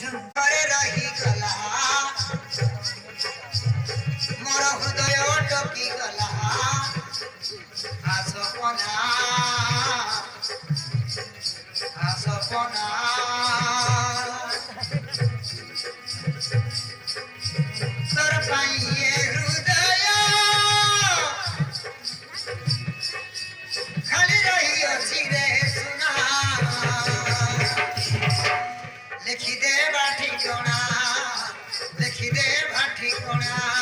घरे रही गला मोर हृदय टकी गला आसपना आसपना तोर पाइए हृदय खाली रही अच्छी रे सुना लिखी दे बाठी कोणा लिखी दे बाठी कोणा